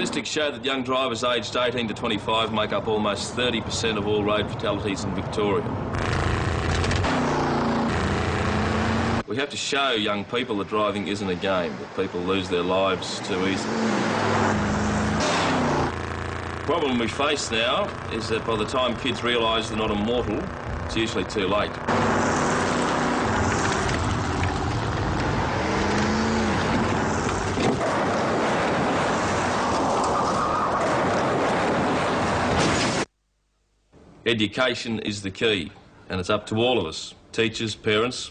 Statistics show that young drivers aged 18 to 25 make up almost 30% of all road fatalities in Victoria. We have to show young people that driving isn't a game, that people lose their lives too easily. The problem we face now is that by the time kids realise they're not immortal, it's usually too late. Education is the key, and it's up to all of us, teachers, parents,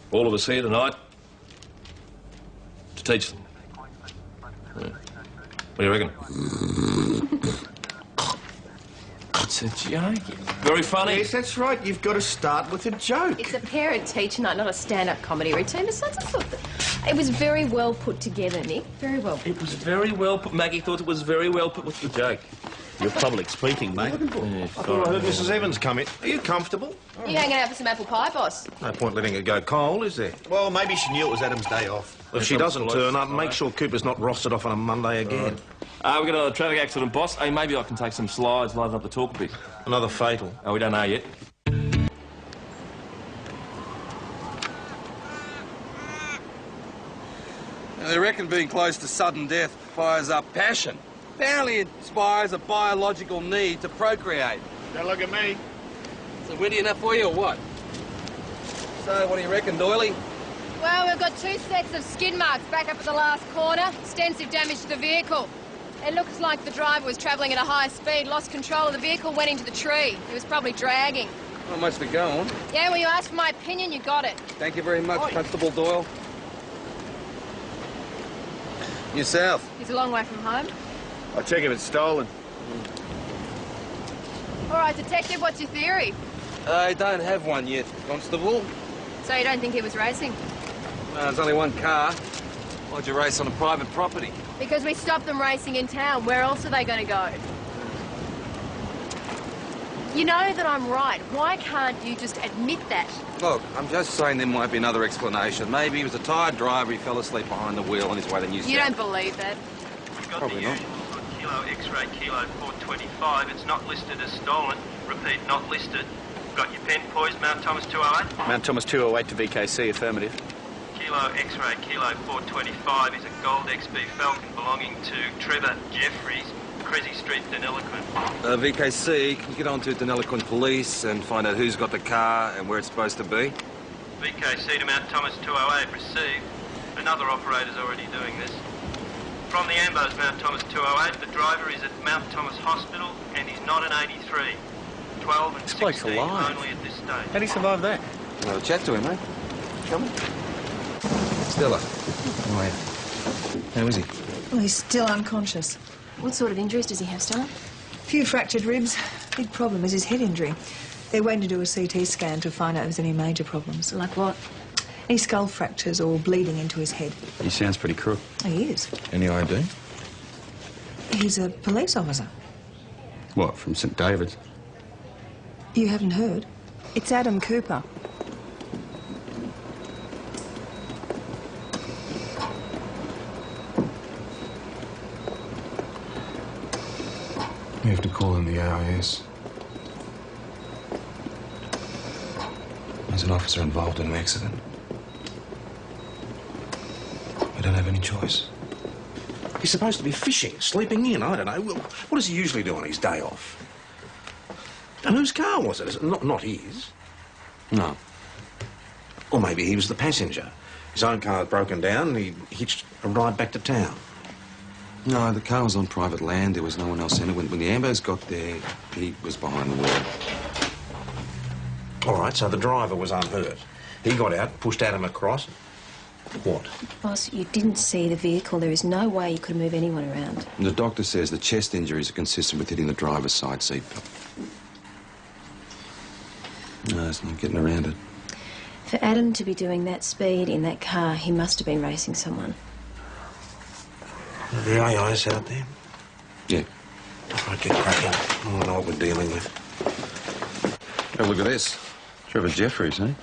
all of us here tonight, to teach them. Yeah. What do you reckon? It's a joke. Very funny. Yes, that's right. You've got to start with a joke. It's a parent-teacher night, not a stand-up comedy routine. Besides, I thought that it was very well put together, Nick. Very well put. It was very well put. Maggie thought it was very well put with the joke. You're public speaking, mate. Yeah, I thought I heard Mrs. Evans come in. Are you comfortable? You hanging out for some apple pie, boss? No point letting it go cold, is there? Well, maybe she knew it was Adam's day off. Well, if she doesn't turn up, make sure Cooper's not rostered off on a Monday again. We've got another traffic accident, boss. Hey, maybe I can take some slides, liven up the talk a bit. Another fatal. Oh, we don't know yet. They reckon being close to sudden death fires up passion. Apparently inspires a biological need to procreate. Don't look at me. So witty enough for you or what? So what do you reckon, Doily? Well, we've got 2 sets of skid marks back up at the last corner. Extensive damage to the vehicle. It looks like the driver was travelling at a high speed, lost control of the vehicle, went into the tree. He was probably dragging. Not much to go on. Yeah, well, you asked for my opinion, you got it. Thank you very much, Constable Doyle. Yourself? He's a long way from home. I'll check if it's stolen. All right, Detective, what's your theory? I don't have one yet, Constable. So you don't think he was racing? There's only one car. Why'd you race on a private property? Because we stopped them racing in town. Where else are they going to go? You know that I'm right. Why can't you just admit that? Look, I'm just saying there might be another explanation. Maybe he was a tired driver, he fell asleep behind the wheel on his way to New South. You don't believe that? You've got Probably the not. usual good kilo X-ray kilo 425. It's not listed as stolen. Repeat, not listed. Got your pen poised, Mount Thomas 208? Mount Thomas 208 to VKC, affirmative. Kilo X-ray kilo 425 is a gold XB Falcon belonging to Trevor Jeffries, Cresy Street, Deniliquin. VKC, can you get on to Deniliquin Police and find out who's got the car and where it's supposed to be? VKC to Mount Thomas 208 received. Another operator's already doing this. From the Ambos Mount Thomas 208, the driver is at Mount Thomas Hospital and he's not an 83. 12 and 16 only at this stage. How'd he survive that? Well, chat to him, mate. Come on. Stella. How are you? How is he? Well, he's still unconscious. What sort of injuries does he have, Stella? Few fractured ribs. Big problem is his head injury. They're waiting to do a CT scan to find out if there's any major problems. Like what? Any skull fractures or bleeding into his head. He sounds pretty crook. He is. Any ID? He's a police officer. What, from St David's? You haven't heard? It's Adam Cooper. You have to call in the AIS. There's an officer involved in an accident. We don't have any choice. He's supposed to be fishing, sleeping in, I don't know. Well, what does he usually do on his day off? And whose car was it? Is it not his? No. Or maybe he was the passenger. His own car had broken down and he hitched a ride back to town. No, the car was on private land. There was no one else in it. When the Ambos got there, he was behind the wheel. All right, so the driver was unhurt. He got out, pushed Adam across. What? Boss, you didn't see the vehicle. There is no way you could move anyone around. And the doctor says the chest injuries are consistent with hitting the driver's side seat. No, there's no getting around it. For Adam to be doing that speed in that car, he must have been racing someone. Are the AIS out there? Yeah. All right, get cracking. I don't know what we're dealing with. Oh, look at this. Trevor Jeffries, eh?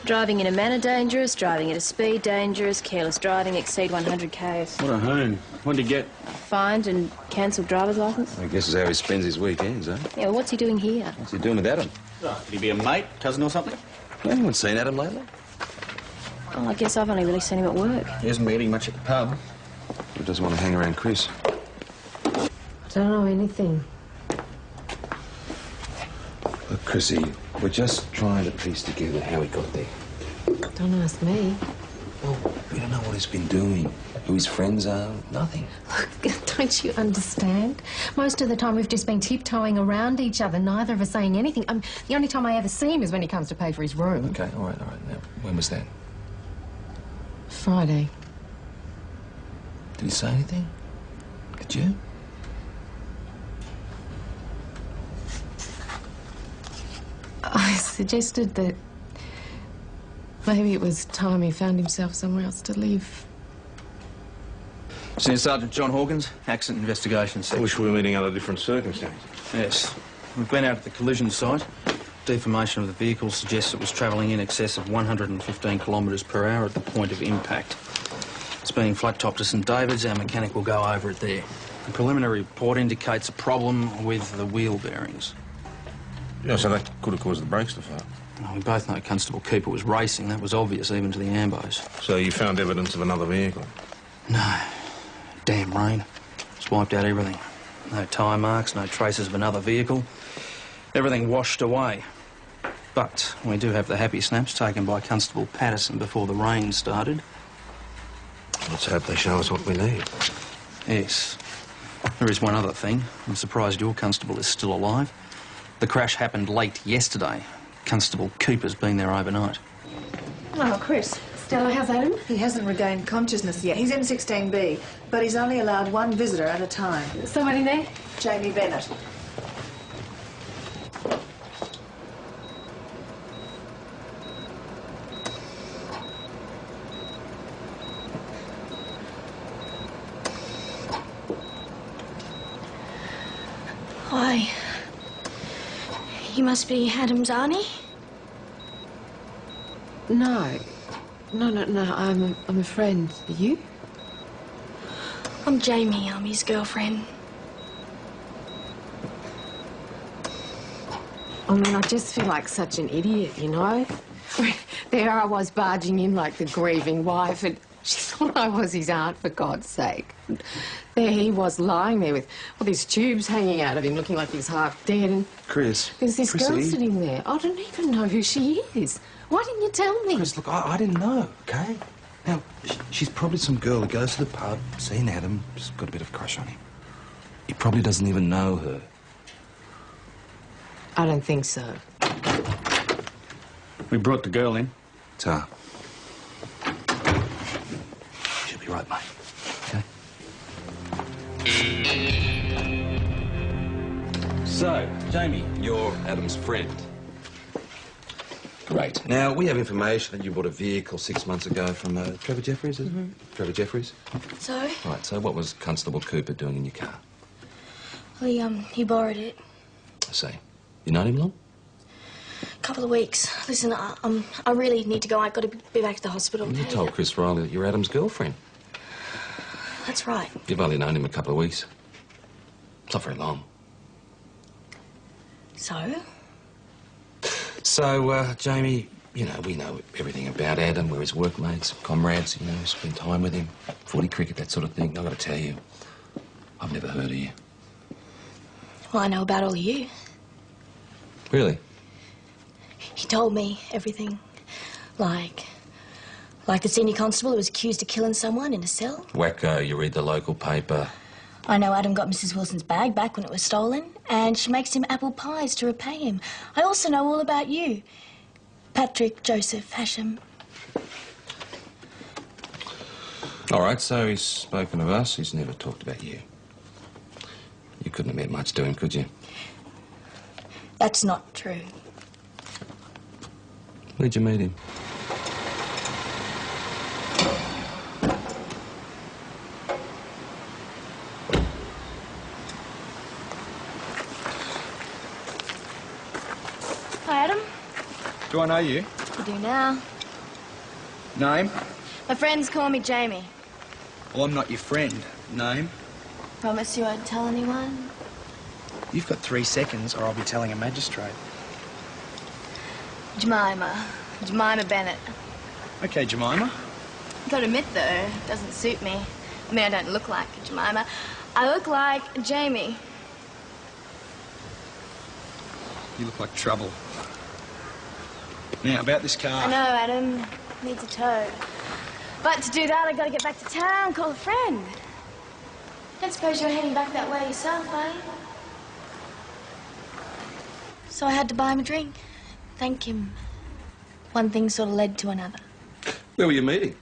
Driving in a manner dangerous, driving at a speed dangerous, careless driving, exceed 100 k's. What a hoon. What'd he get? Fined and cancelled driver's licence. I guess is how he spends his weekends, eh? Yeah, well, what's he doing here? What's he doing with Adam? Oh, could he be a mate, cousin or something? Anyone seen Adam lately? Well, I guess I've only really seen him at work. He hasn't been eating much at the pub. He doesn't want to hang around Chris. I don't know anything. Look, Chrissy, we're just trying to piece together how he got there. Don't ask me. Well, we don't know what he's been doing, who his friends are, nothing. Look, don't you understand? Most of the time we've just been tiptoeing around each other, neither of us saying anything. The only time I ever see him is when he comes to pay for his room. Okay, all right. Now, when was that? Friday. Did he say anything? Did you? I suggested that maybe it was time he found himself somewhere else to live. Senior Sergeant John Hawkins, Accident Investigation I Section. wish we were meeting under different circumstances. Yes. We've been out at the collision site. Deformation of the vehicle suggests it was travelling in excess of 115 kilometres per hour at the point of impact. It's being flat-topped to St David's. Our mechanic will go over it there. The preliminary report indicates a problem with the wheel bearings. Yeah, so that could have caused the brakes to fail. Well, we both know Constable Cooper was racing. That was obvious even to the ambos. So you found evidence of another vehicle? No. Damn rain. It's wiped out everything. No tyre marks, no traces of another vehicle. Everything washed away. But we do have the happy snaps taken by Constable Patterson before the rain started. Let's hope they show us what we need. Yes. There is one other thing. I'm surprised your constable is still alive. The crash happened late yesterday. Constable Cooper's been there overnight. Oh, Chris. Stella, how's Adam? He hasn't regained consciousness yet. He's in 16B, but he's only allowed one visitor at a time. Somebody there? Jamie Bennett. Why? You must be Adam's auntie? No. No. I'm a friend. You? I'm Jamie. I'm his girlfriend. I mean, I just feel like such an idiot, you know? There I was barging in like the grieving wife, and she thought I was his aunt, for God's sake. And there he was lying there with all these tubes hanging out of him, looking like he's half dead. And Chris. there's this girl Chrissy. sitting there. I don't even know who she is. Why didn't you tell me? Chris, look, I didn't know, okay? Now, she's probably some girl who goes to the pub, seen Adam, just got a bit of a crush on him. He probably doesn't even know her. I don't think so. We brought the girl in. Ta. She'll be right, mate. Okay? So, Jamie, You're Adam's friend. Great. Now, we have information that you bought a vehicle 6 months ago from Trevor Jeffries, is it? Trevor Jeffries? So? Right, so what was Constable Cooper doing in your car? Well, he borrowed it. I see. You known him long? A couple of weeks. Listen, I really need to go. I've got to be back to the hospital. You okay? told Chris Riley that you're Adam's girlfriend. That's right. You've only known him a couple of weeks. It's not very long. So? So, Jamie, you know, we know everything about Adam. We're his workmates, comrades, you know, spend time with him. Footy, cricket, that sort of thing. I've got to tell you, I've never heard of you. Well, I know about all of you. Really? He told me everything. Like the senior constable who was accused of killing someone in a cell. Wacko, you read the local paper. I know Adam got Mrs. Wilson's bag back when it was stolen, and she makes him apple pies to repay him. I also know all about you. Patrick Joseph Hashem. All right, so he's spoken of us. He's never talked about you. You couldn't have meant much to him, could you? That's not true. Where'd you meet him? Hi, Adam. Do I know you? You do now. Name? My friends call me Jamie. Well, I'm not your friend. Name? Promise you won't tell anyone? You've got 3 seconds or I'll be telling a magistrate. Jemima. Jemima Bennett. OK, Jemima. Gotta admit, though, it doesn't suit me. I mean, I don't look like Jemima. I look like Jamie. You look like trouble. Now, about this car. I know, Adam. Needs a tow. But to do that, I gotta get back to town, call a friend. Don't suppose you're heading back that way yourself, eh? So I had to buy him a drink. Thank him. One thing sort of led to another. Where were you meeting?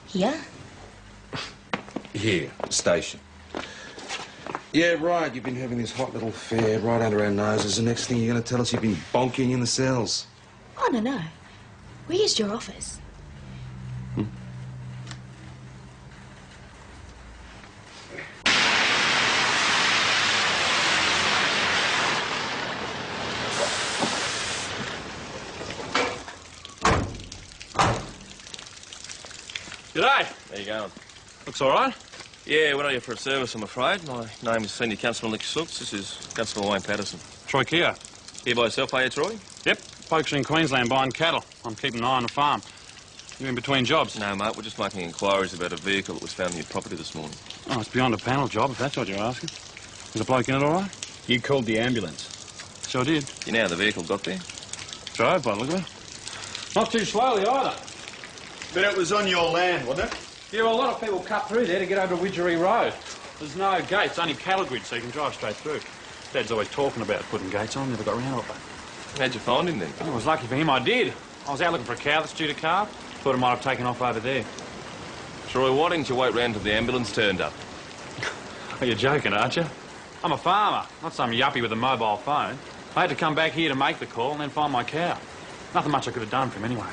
Here? Here, station. Yeah, right, you've been having this hot little affair right under our noses. The next thing you're going to tell us you've been bonking in the cells. Oh, no. We used your office. G'day. How you going? Looks all right. Yeah, we're not here for a service, I'm afraid. My name is Senior Constable Nick Sooks. This is Constable Wayne Patterson. Troy Kia. Here by yourself, are you, Troy? Yep. Folks are in Queensland buying cattle. I'm keeping an eye on the farm. You in between jobs? No, mate. We're just making inquiries about a vehicle that was found on your property this morning. Oh, it's beyond a panel job, if that's what you're asking. Is the bloke in it all right? You called the ambulance. Sure did. You know how the vehicle got there? Drove, by the look of it. Not too slowly, either. But it was on your land, wasn't it? Yeah, well, a lot of people cut through there to get over to Widgery Road. There's no gates, only cattle grid, so you can drive straight through. Dad's always talking about putting gates on, never got round to it. How'd you find him, then? I was lucky for him, I did. I was out looking for a cow that's due to calve. Thought it might have taken off over there. Troy, why didn't you wait round till the ambulance turned up? Oh, you're joking, aren't you? I'm a farmer, not some yuppie with a mobile phone. I had to come back here to make the call and then find my cow. Nothing much I could have done for him anyway.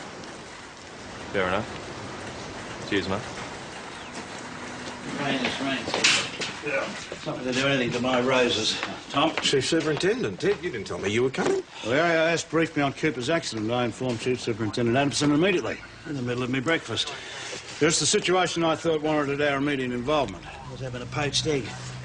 Fair enough. Cheers, mate. Something to do anything to my roses. Tom? Chief Superintendent, Ted, you didn't tell me you were coming. Well, the AIS briefed me on Cooper's accident. I informed Chief Superintendent Adamson immediately, in the middle of my breakfast. Just the situation I thought warranted our immediate involvement. I was having a poached egg,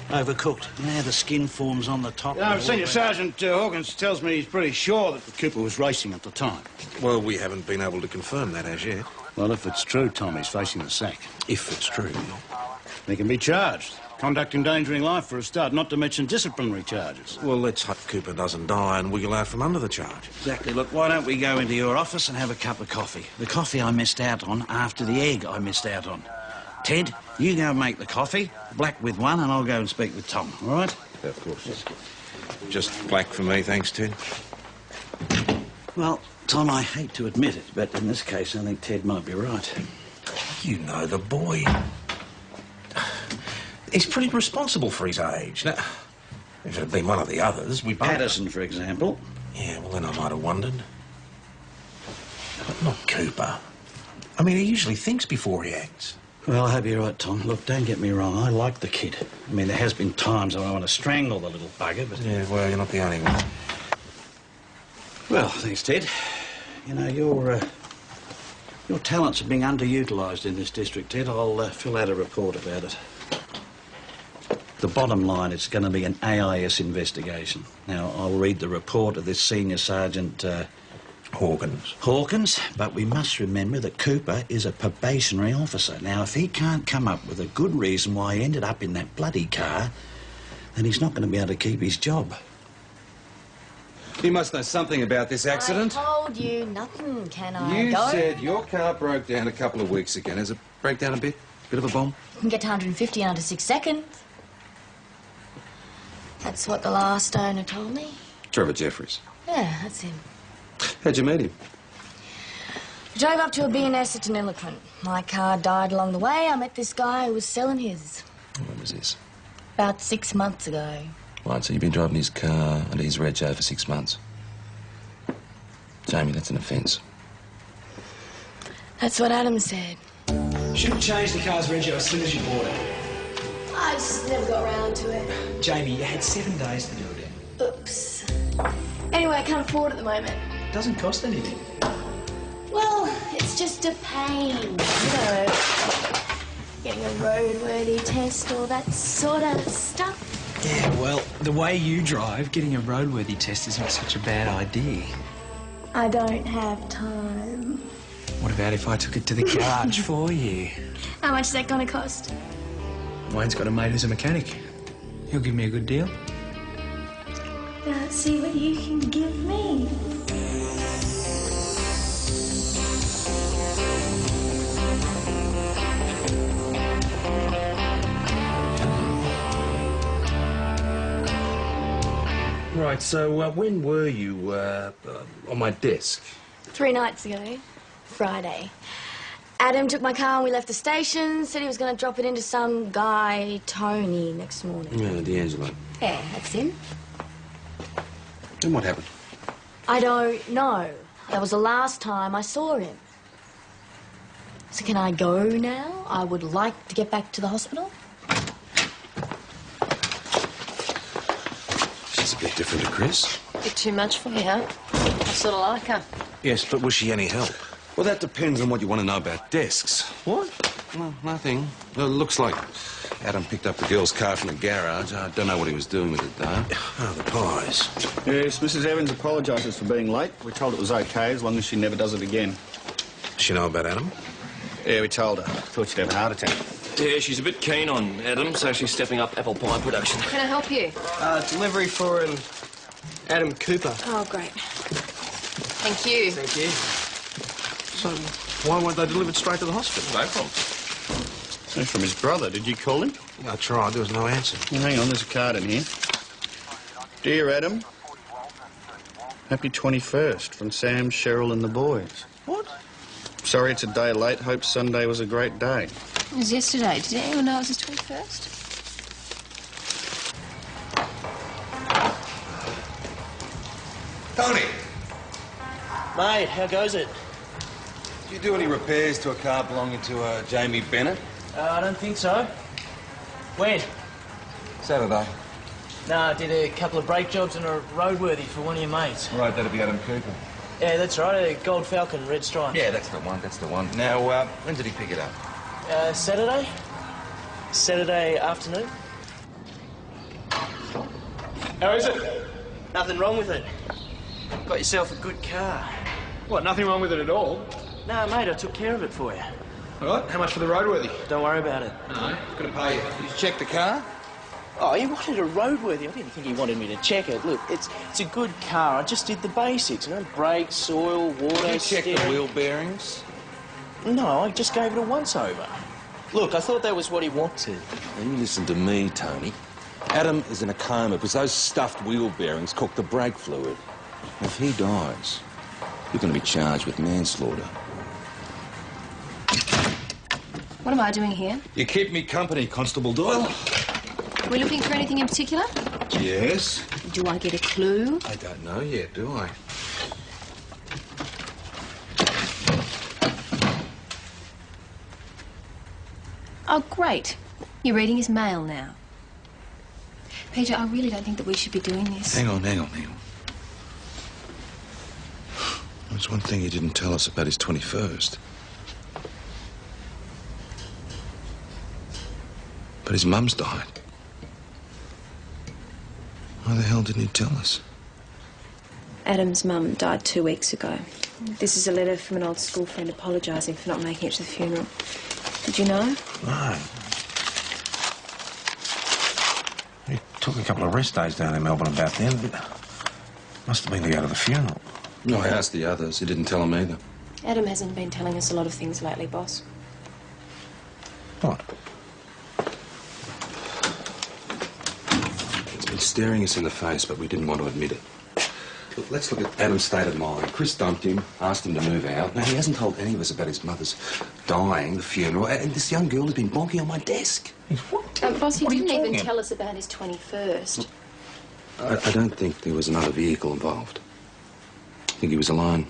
overcooked. You know how the skin forms on the top? Senior Sergeant Hawkins tells me he's pretty sure that the Cooper was racing at the time. Well, we haven't been able to confirm that as yet. Well, if it's true, Tom, he's facing the sack. If it's true. He can be charged. Conduct endangering life for a start, not to mention disciplinary charges. Well, let's hope Cooper doesn't die and wiggle out from under the charge. Exactly. Look, why don't we go into your office and have a cup of coffee? The coffee I missed out on after the egg I missed out on. Ted, you go and make the coffee, black with one, and I'll go and speak with Tom, all right? Yeah, of course. Just black for me, thanks, Ted. Well, Tom, I hate to admit it, but in this case, I think Ted might be right. You know the boy. He's pretty responsible for his age. Now, if it had been one of the others, we'd... Patterson, for example. Yeah, well, then I might have wondered. But not Cooper. I mean, he usually thinks before he acts. Well, I hope you're right, Tom. Look, don't get me wrong, I like the kid. I mean, there has been times when I want to strangle the little bugger, but... Yeah, well, you're not the only one. Well, thanks, Ted. You know, your talents are being underutilised in this district, Ted. I'll fill out a report about it. The bottom line, it's going to be an AIS investigation. Now, I'll read the report of this Senior Sergeant... Hawkins, but we must remember that Cooper is a probationary officer. Now, if he can't come up with a good reason why he ended up in that bloody car, then he's not going to be able to keep his job. You must know something about this accident. I told you nothing, can I? You Go. said your car broke down a couple of weeks ago. Does it break down a bit? Bit of a bomb? You can get to 150 in under 6 seconds. That's what the last owner told me. Trevor Jeffries. Yeah, that's him. How'd you meet him? I drove up to a B&S at Deniliquin. My car died along the way. I met this guy who was selling his. When was this? About 6 months ago. Right, so you've been driving his car under his rego for 6 months. Jamie, that's an offence. That's what Adam said. Should have changed the car's rego as soon as you bought it. I just never got round to it. Jamie, you had 7 days to do it in. Oops. Anyway, I can't afford it at the moment. It doesn't cost anything. Well, it's It's just a pain, you know. Getting a roadworthy test, all that sort of stuff. Yeah, well, the way you drive, getting a roadworthy test isn't such a bad idea. I don't have time. What about if I took it to the garage for you? How much is that going to cost? Wayne's got a mate who's a mechanic. He'll give me a good deal. Now let's see what you can give me. Right, so when were you on my desk? 3 nights ago, Friday. Adam took my car and we left the station, said he was going to drop it into some guy, Tony, next morning. Yeah, D'Angelo. Yeah, that's him. Then what happened? I don't know. That was the last time I saw him. So can I go now? I would like to get back to the hospital. She's a bit different to Chris. Bit too much for you, huh? I sort of like her. Yes, but was she any help? Well, that depends on what you want to know about desks. What? Well, nothing. Well, it looks like Adam picked up the girl's car from the garage. I don't know what he was doing with it, though. Oh, the pies. Yes, Mrs. Evans apologises for being late. We told it was OK as long as she never does it again. Does she know about Adam? Yeah, we told her. Thought she'd have a heart attack. Yeah, she's a bit keen on Adam, so she's stepping up apple pie production. Can I help you? Delivery for Adam Cooper. Oh, great. Thank you. Thank you. So, why weren't they delivered straight to the hospital? No problem. So from his brother. Did you call him? Yeah, I tried. There was no answer. Well, hang on, there's a card in here. Dear Adam, happy 21st from Sam, Cheryl and the boys. What? Sorry it's a day late. Hope Sunday was a great day. It was yesterday. Did anyone know it was his 21st? Tony! Mate, how goes it? Did you do any repairs to a car belonging to Jamie Bennett? I don't think so. When? Saturday. No, I did a couple of brake jobs and a roadworthy for one of your mates. Right, that'll be Adam Cooper. Yeah, that's right, a Gold Falcon, red stripe. Yeah, that's the one, that's the one. Now, when did he pick it up? Saturday? Saturday afternoon. How is it? Nothing wrong with it. Got yourself a good car. What, nothing wrong with it at all? No, mate, I took care of it for you. All right, how much for the roadworthy? Don't worry about it. No, gonna pay you. Did you check the car? Oh, he wanted a roadworthy. I didn't think he wanted me to check it. Look, it's a good car. I just did the basics, you know, brakes, oil, water, Did you check the steering. wheel bearings? No, I just gave it a once-over. Look, I thought that was what he wanted. Now, you listen to me, Tony. Adam is in a coma because those stuffed wheel bearings cooked the brake fluid. If he dies, you're going to be charged with manslaughter. What am I doing here? You keep me company, Constable Doyle. Are we looking for anything in particular? Yes. Do I get a clue? I don't know yet, do I? Oh, great. You're reading his mail now. Peter, I really don't think that we should be doing this. Hang on. There's one thing he didn't tell us about his 21st. But his mum's died. Why the hell didn't he tell us? Adam's mum died 2 weeks ago. This is a letter from an old school friend apologising for not making it to the funeral. Did you know? No. He took a couple of rest days down in Melbourne about then, but must have been to go to the funeral. No, I asked the others. He didn't tell them either. Adam hasn't been telling us a lot of things lately, boss. What? It's been staring us in the face, but we didn't want to admit it. Look, let's look at Adam's state of mind. Chris dumped him, asked him to move out. Now, he hasn't told any of us about his mother's dying, the funeral, and this young girl has been bonking on my desk. Boss, he What are you didn't even talking tell us about his 21st. I don't think there was another vehicle involved. I think he was alone.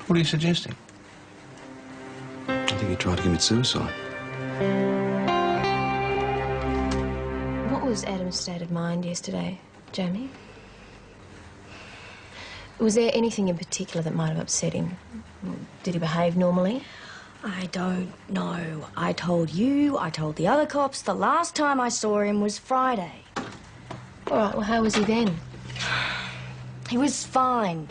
What are you suggesting? I think he tried to commit suicide. What was Adam's state of mind yesterday, Jamie? Was there anything in particular that might have upset him? Did he behave normally? I don't know. I told you, I told the other cops, the last time I saw him was Friday. All right, well, how was he then? He was fine.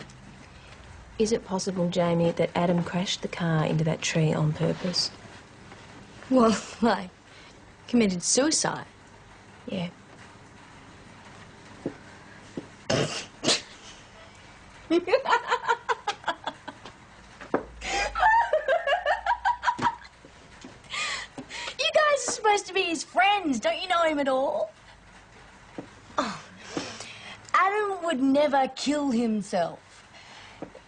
Is it possible, Jamie, that Adam crashed the car into that tree on purpose? Well, like, committed suicide? Yeah. You guys are supposed to be his friends. Don't you know him at all? Oh. Adam would never kill himself.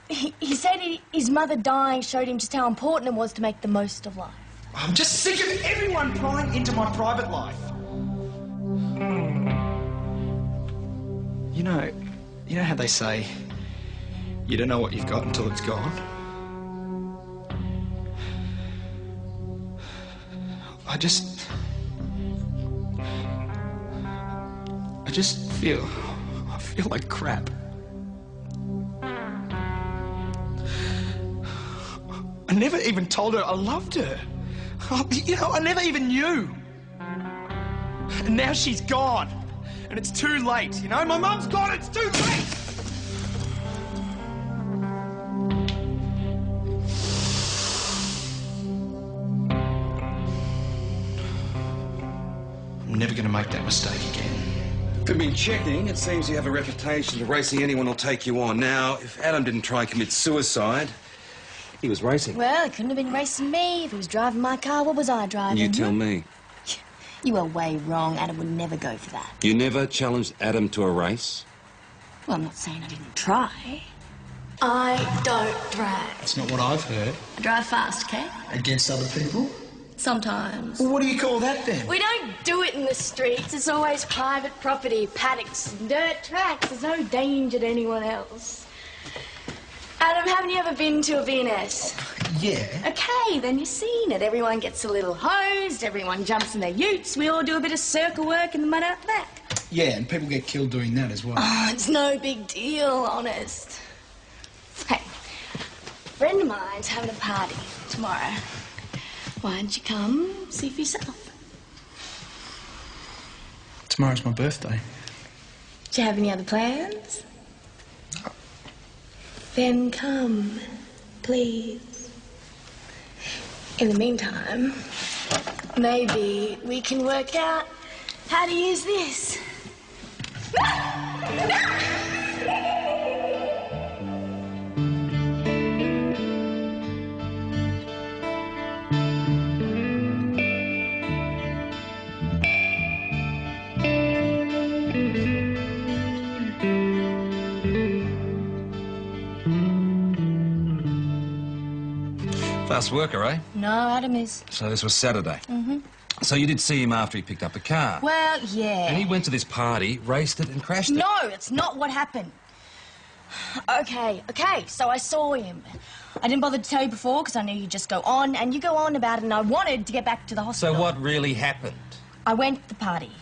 He said his mother dying showed him just how important it was to make the most of life. I'm just sick of everyone prying into my private life. You know how they say you don't know what you've got until it's gone? I just feel like crap. I never even told her I loved her. I never even knew. And now she's gone. And it's too late, My mum's gone, it's too late! I'm never going to make that mistake again. We've been checking. It seems you have a reputation for racing anyone will take you on. Now, if Adam didn't try and commit suicide, he was racing. Well, he couldn't have been racing me. If he was driving my car, what was I driving? You tell me. You were way wrong. Adam would never go for that. You never challenged Adam to a race? Well, I'm not saying I didn't try. I don't drive. That's not what I've heard. I drive fast, okay? Against other people? Sometimes. Well, what do you call that then? We don't do it in the streets. It's always private property, paddocks, dirt tracks. There's no danger to anyone else. Adam, haven't you ever been to a V&S? Yeah. Okay, then you've seen it. Everyone gets a little hosed, everyone jumps in their utes, we all do a bit of circle work in the mud out the back. Yeah, and people get killed doing that as well. Oh, it's no big deal, honest. Hey, a friend of mine's having a party tomorrow. Why don't you come see for yourself? Tomorrow's my birthday. Do you have any other plans? Then come, please. In the meantime, maybe we can work out how to use this. Fast worker, eh? No, Adam is. So this was Saturday. Mm-hmm. So you did see him after he picked up the car? Well, yeah. And he went to this party, raced it and crashed it? No, it's not what happened. Okay, so I saw him. I didn't bother to tell you before because I knew you'd just go on, and you go on about it, and I wanted to get back to the hospital. So what really happened? I went to the party.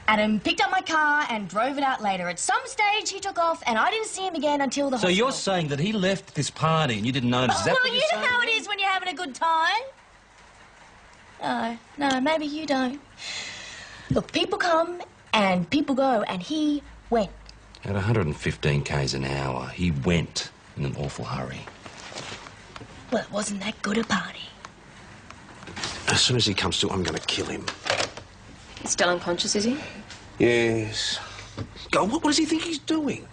Adam picked up my car and drove it out later. At some stage, he took off, and I didn't see him again until the So hospital. you're saying that he left this party and you didn't notice? Is that Well, what you you're know saying? how it is when you're having a good time. No, maybe you don't. Look, people come and people go, and he went. At 115 k's an hour, he went in an awful hurry. Well, it wasn't that good a party. As soon as he comes to, I'm going to kill him. He's still unconscious, is he? Yes. God, what does he think he's doing?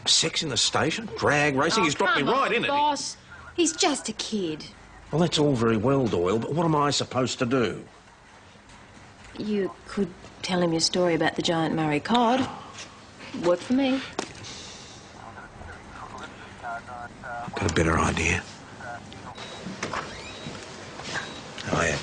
Sex in the station? Drag racing? He's dropped me right in it. Boss, he's just a kid. Well, that's all very well, Doyle, but what am I supposed to do? You could tell him your story about the giant Murray cod. Work for me. Got a better idea. Oh, yeah.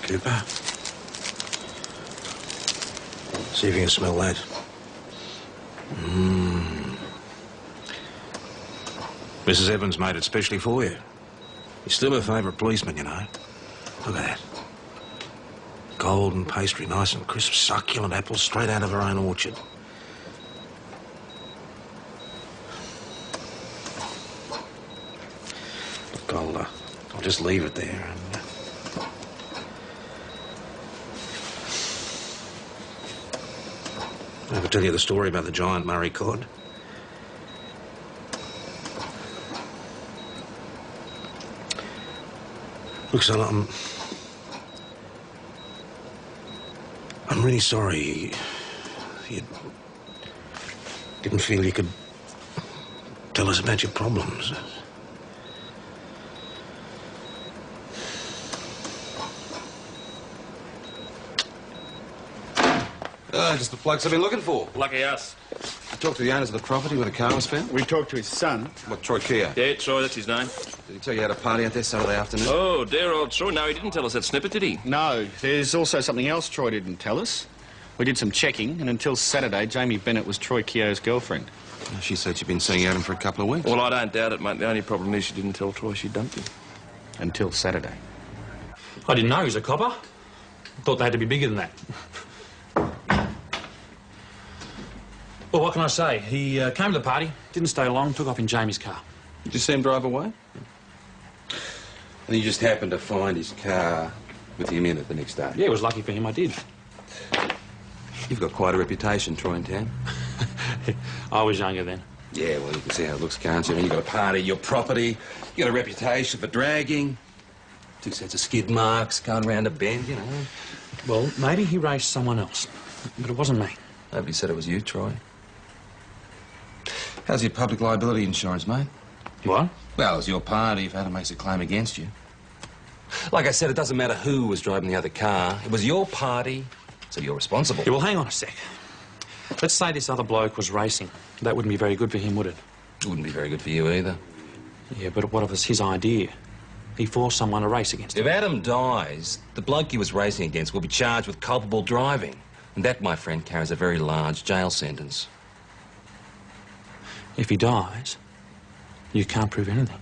Cooper. See if you can smell that. Mrs. Evans made it specially for you. He's still her favourite policeman, you know. Look at that. Golden pastry, nice and crisp, succulent apples straight out of her own orchard. Look, I'll just leave it there and... I could tell you the story about the giant Murray cod. Look, son, I'm really sorry you didn't feel you could tell us about your problems. Just the blokes I've been looking for. Lucky us. You talked to the owners of the property where the car was found? We talked to his son. What, Troy Kia? Yeah, Troy, that's his name. Did he tell you had a party out there Saturday afternoon? Oh, dear old Troy. No, he didn't tell us that snippet, did he? No, there's also something else Troy didn't tell us. We did some checking, and until Saturday, Jamie Bennett was Troy Keogh's girlfriend. She said she'd been seeing Adam for a couple of weeks. Well, I don't doubt it, mate. The only problem is she didn't tell Troy she dumped him. Until Saturday. I didn't know he was a copper. Thought they had to be bigger than that. Well, what can I say? He came to the party, didn't stay long, took off in Jamie's car. Did you see him drive away? And you just happened to find his car with him in it the next day? Yeah, it was lucky for him I did. You've got quite a reputation, Troy, in town. I was younger then. Yeah, well, you can see how it looks, can't you? I mean, you've got a party, your property, you got a reputation for dragging, 2 sets of skid marks, going round a bend, you know. Well, maybe he raced someone else, but it wasn't me. Nobody said it was you, Troy. How's your public liability insurance, mate? What? Well, it's your party if Adam makes a claim against you. Like I said, it doesn't matter who was driving the other car. It was your party, so you're responsible. Yeah, well, hang on a sec. Let's say this other bloke was racing. That wouldn't be very good for him, would it? It wouldn't be very good for you either. Yeah, but what if it's his idea? He forced someone to race against him. If Adam dies, the bloke he was racing against will be charged with culpable driving. And that, my friend, carries a very large jail sentence. If he dies, you can't prove anything.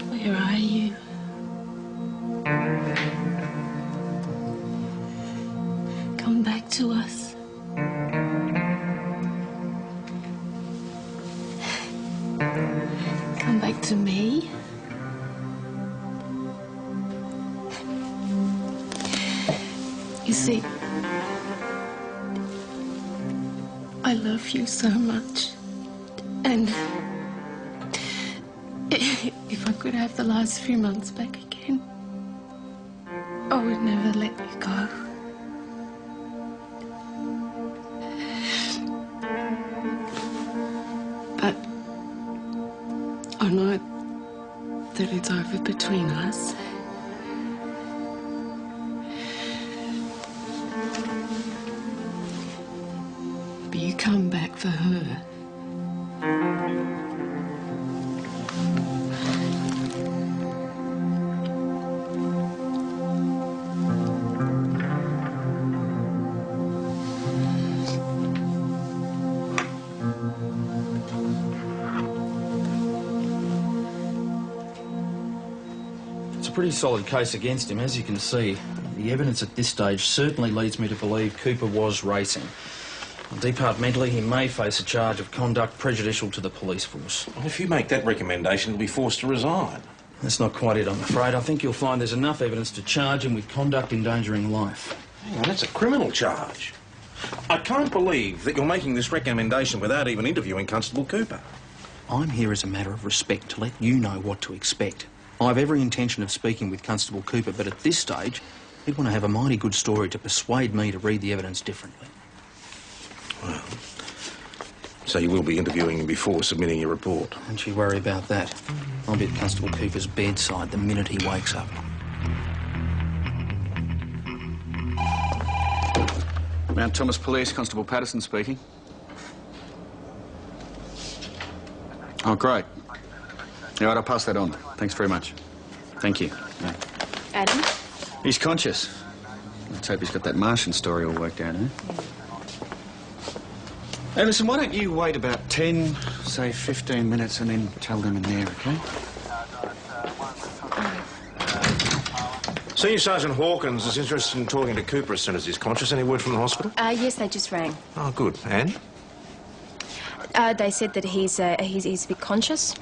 Where are you? Come back to us. Come back to me. You see, I love you so much. And if I could have the last few months back again, I would never let you go. But I know that it's over between us. But you come back for her. It's a pretty solid case against him, as you can see. The evidence at this stage certainly leads me to believe Cooper was racing. Departmentally, he may face a charge of conduct prejudicial to the police force. Well, if you make that recommendation, he'll be forced to resign. That's not quite it, I'm afraid. I think you'll find there's enough evidence to charge him with conduct endangering life. Hang on, that's a criminal charge. I can't believe that you're making this recommendation without even interviewing Constable Cooper. I'm here as a matter of respect to let you know what to expect. I have every intention of speaking with Constable Cooper, but at this stage, he'd want to have a mighty good story to persuade me to read the evidence differently. Well, so you will be interviewing him before submitting your report? Don't you worry about that. I'll be at Constable Cooper's bedside the minute he wakes up. Mount Thomas Police, Constable Patterson speaking. Oh, great. All right, I'll pass that on. Thanks very much. Thank you. Yeah. Adam? He's conscious. Let's hope he's got that Martian story all worked out, eh? Hey, listen, why don't you wait about 10, say 15 minutes and then tell them in there, OK? Senior Sergeant Hawkins is interested in talking to Cooper as soon as he's conscious. Any word from the hospital? Yes, they just rang. Oh, good. And? They said that he's a bit conscious.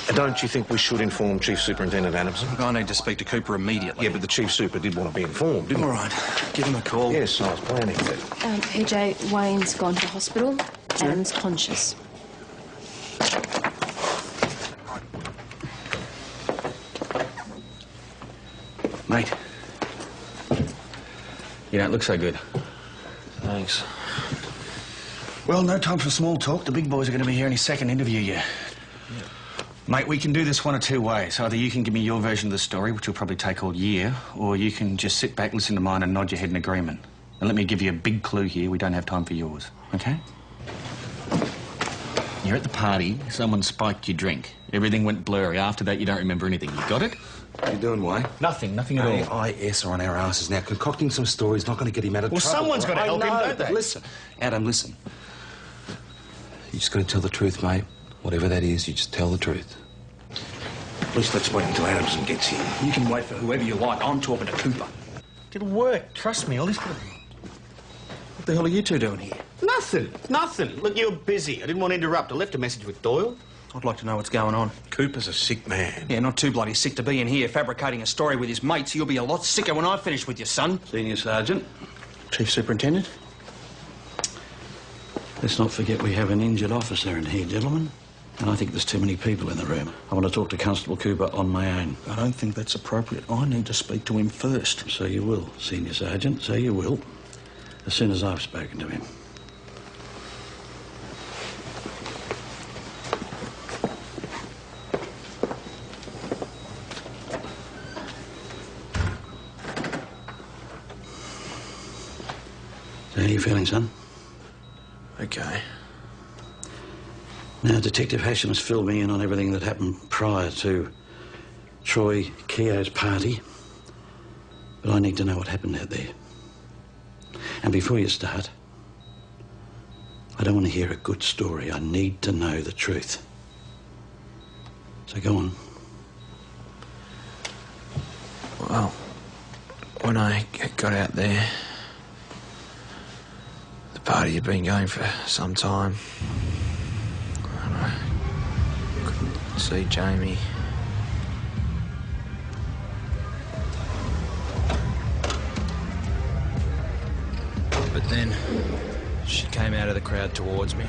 Don't you think we should inform Chief Superintendent Adamson? I need to speak to Cooper immediately. Yeah, but the Chief Super did want to be informed, didn't he? All right. Give him a call. Yes, I was planning that. PJ, Wayne's gone to hospital. Adam's conscious. Mate. You don't look so good. Thanks. Well, no time for small talk. The big boys are going to be here any second to interview you. Mate, we can do this one of two ways. Either you can give me your version of the story, which will probably take all year, or you can just sit back, listen to mine and nod your head in agreement. And let me give you a big clue here. We don't have time for yours, OK? You're at the party. Someone spiked your drink. Everything went blurry. After that, you don't remember anything. You got it? What are you doing, Wayne? Nothing at all. AIS are on our asses now. Concocting some stories not going to get him out of trouble. Well, someone's got to help him, don't they? Listen, Adam, listen. You just got to tell the truth, mate. Whatever that is, you just tell the truth. At least let's wait until Adamson gets here. You can wait for whoever you like. I'm talking to Cooper. It'll work. Trust me. All this... What the hell are you two doing here? Nothing. Look, you're busy. I didn't want to interrupt. I left a message with Doyle. I'd like to know what's going on. Cooper's a sick man. Yeah, not too bloody sick to be in here fabricating a story with his mates. You'll be a lot sicker when I finish with you, son. Senior Sergeant. Chief Superintendent? Let's not forget we have an injured officer in here, gentlemen. And I think there's too many people in the room. I want to talk to Constable Cooper on my own. I don't think that's appropriate. I need to speak to him first. So you will, Senior Sergeant. So you will. As soon as I've spoken to him. So how are you feeling, son? Okay. Now, Detective Hasham has filled me in on everything that happened prior to Troy Keogh's party. But I need to know what happened out there. And before you start, I don't want to hear a good story. I need to know the truth. So go on. Well, when I got out there, the party had been going for some time. And I couldn't see Jamie. But then she came out of the crowd towards me.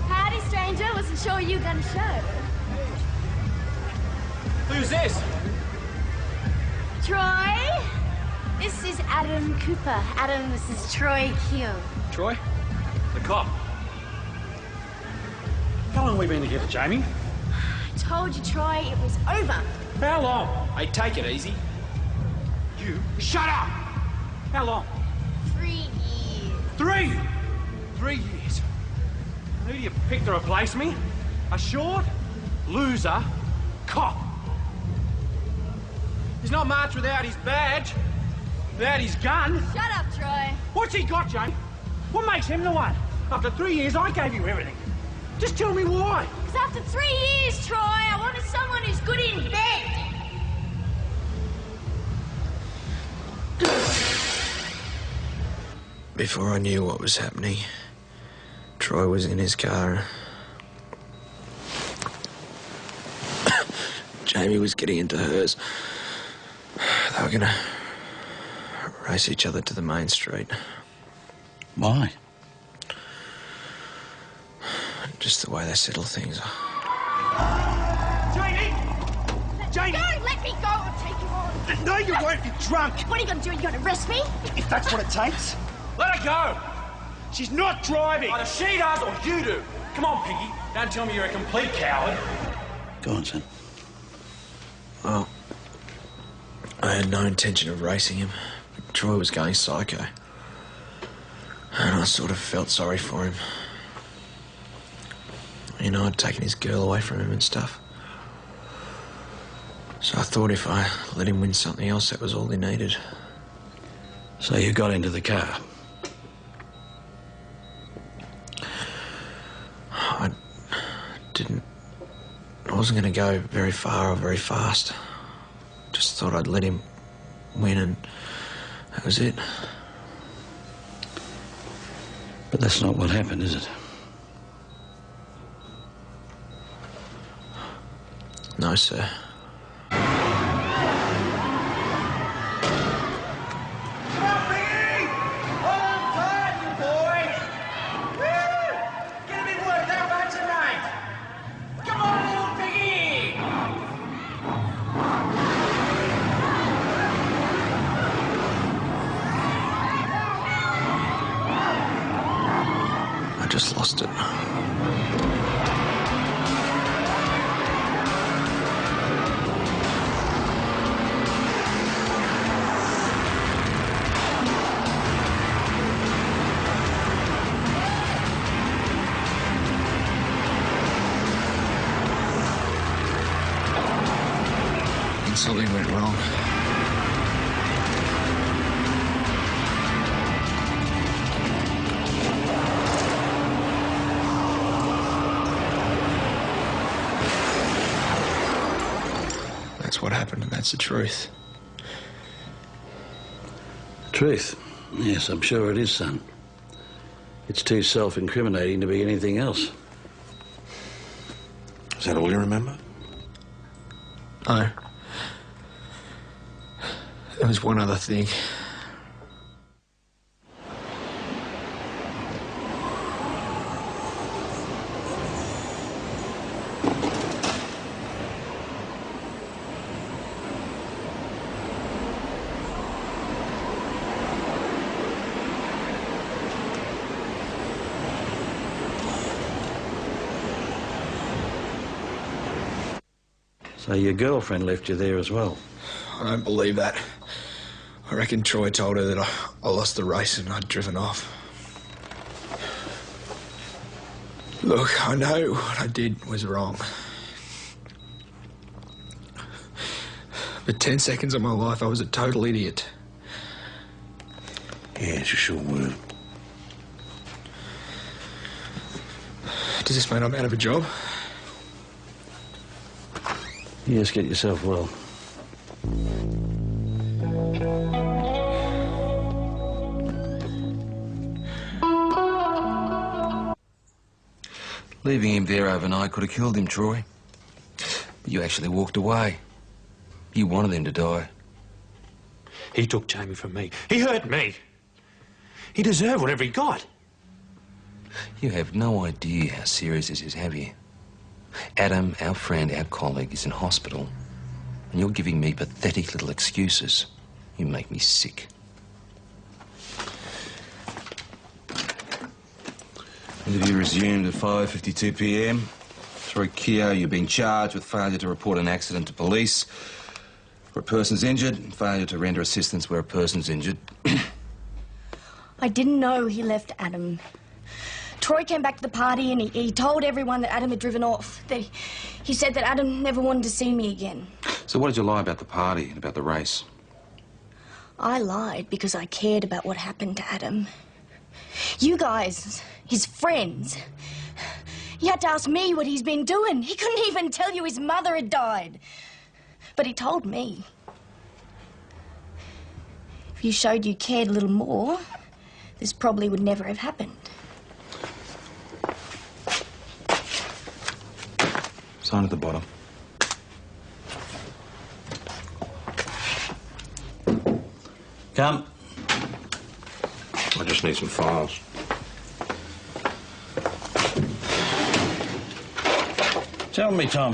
Howdy, stranger. Wasn't sure you were gonna show. Who's this? Troy? This is Adam Cooper. Adam, this is Troy Keogh. Troy? The cop. How long have we been together, Jamie? I told you, Troy, it was over. How long? Hey, take it easy. You shut up! How long? 3 years. 3! 3 years. Who do you pick to replace me? A short, loser, cop. He's not marched without his badge, without his gun. Shut up, Troy. What's he got, Jamie? What makes him the one? After 3 years, I gave you everything. Just tell me why. Because after 3 years, Troy, I wanted someone who's good in bed. Before I knew what was happening, Troy was in his car. Jamie was getting into hers. They were gonna race each other to the main street. Why? Just the way they settle things. Jamie! Jamie! Don't let me go or take you on. No, you won't. You're drunk. What are you gonna do? You gonna arrest me? If that's what it takes. Let her go! She's not driving. Either she does or you do. Come on, Piggy. Don't tell me you're a complete coward. Go on, son. Well, I had no intention of racing him. Troy was going psycho. And I sort of felt sorry for him. You know, I'd taken his girl away from him and stuff. So I thought if I let him win something else, that was all he needed. So you got into the car? I wasn't going to go very far or very fast. Just thought I'd let him win and that was it. But that's not what happened, is it? No, sir. I just lost it. Something went wrong. That's what happened, and that's the truth. Truth? Yes, I'm sure it is, son. It's too self-incriminating to be anything else. Is that all you remember? No. There was one other thing. So your girlfriend left you there as well? I don't believe that. I reckon Troy told her that I lost the race and I'd driven off. Look, I know what I did was wrong. But 10 seconds of my life, I was a total idiot. Yes, you sure were. Does this mean I'm out of a job? Yes, get yourself well. Leaving him there overnight could have killed him, Troy. But you actually walked away. You wanted him to die. He took Jamie from me. He hurt me. He deserved whatever he got. You have no idea how serious this is, have you? Adam, our friend, our colleague, is in hospital. And you're giving me pathetic little excuses. You make me sick. Interview resumed at 5:52 p.m. Troy Keogh, you've been charged with failure to report an accident to police where a person's injured and failure to render assistance where a person's injured. I didn't know he left Adam. Troy came back to the party and he told everyone that Adam had driven off. That he said that Adam never wanted to see me again. So what did you lie about the party and about the race? I lied because I cared about what happened to Adam. You guys, his friends, you had to ask me what he's been doing. He couldn't even tell you his mother had died. But he told me. If you showed you cared a little more, this probably would never have happened. Sign at the bottom. Come. I just need some files. Tell me, Tom,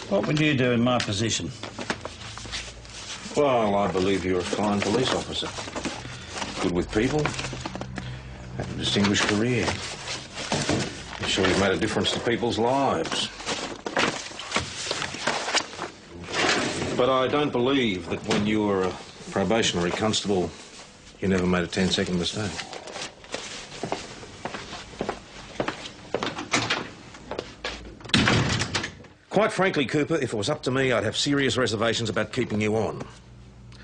what would you do in my position? Well, I believe you're a fine police officer. Good with people. Had a distinguished career. I'm sure you've made a difference to people's lives. But I don't believe that when you were a Probationary constable, you never made a 10-second mistake. Quite frankly, Cooper, if it was up to me, I'd have serious reservations about keeping you on.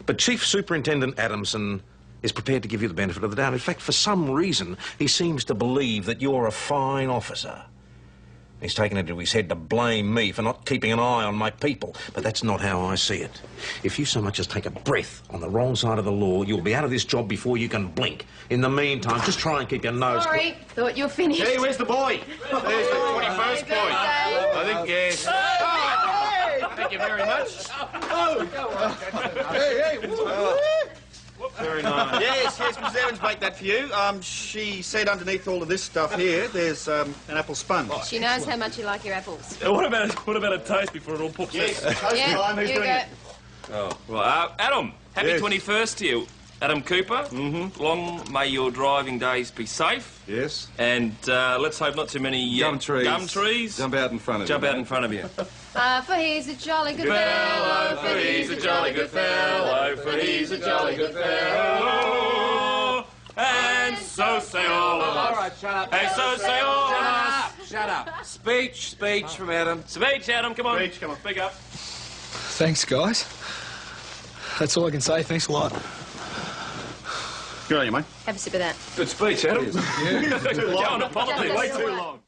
But Chief Superintendent Adamson is prepared to give you the benefit of the doubt. In fact, for some reason, he seems to believe that you're a fine officer. He's taken it into his head to blame me for not keeping an eye on my people, but that's not how I see it. If you so much as take a breath on the wrong side of the law, you'll be out of this job before you can blink. In the meantime, just try and keep your nose... Sorry, thought you were finished. Hey, where's the boy? There's the 21st boy. I think, yes. Oh, thank you very much. Very nice. Yes, Mrs. Evans baked that for you. She said underneath all of this stuff here, there's an apple sponge. She knows how much you like your apples. What about a toast before it all pops Yes, out? toast time. Who's doing it? Oh, well, Adam, happy 21st to you. Adam Cooper. Mm-hmm. Long may your driving days be safe. Yes. And let's hope not too many gum trees. Jump out in front of you. Jump out in front of you. For he's a jolly good fellow, for he's a jolly good fellow, for he's a jolly good fellow. And so say all of us. All right, shut up. And so say all of us. Shut up. Speech from Adam. Speech, Adam, come on. Speech, come on. Speak up. Thanks, guys. That's all I can say. Thanks a lot. Good on you, mate. Have a sip of that. Good speech, Adam. Too long. Going to politics way too long.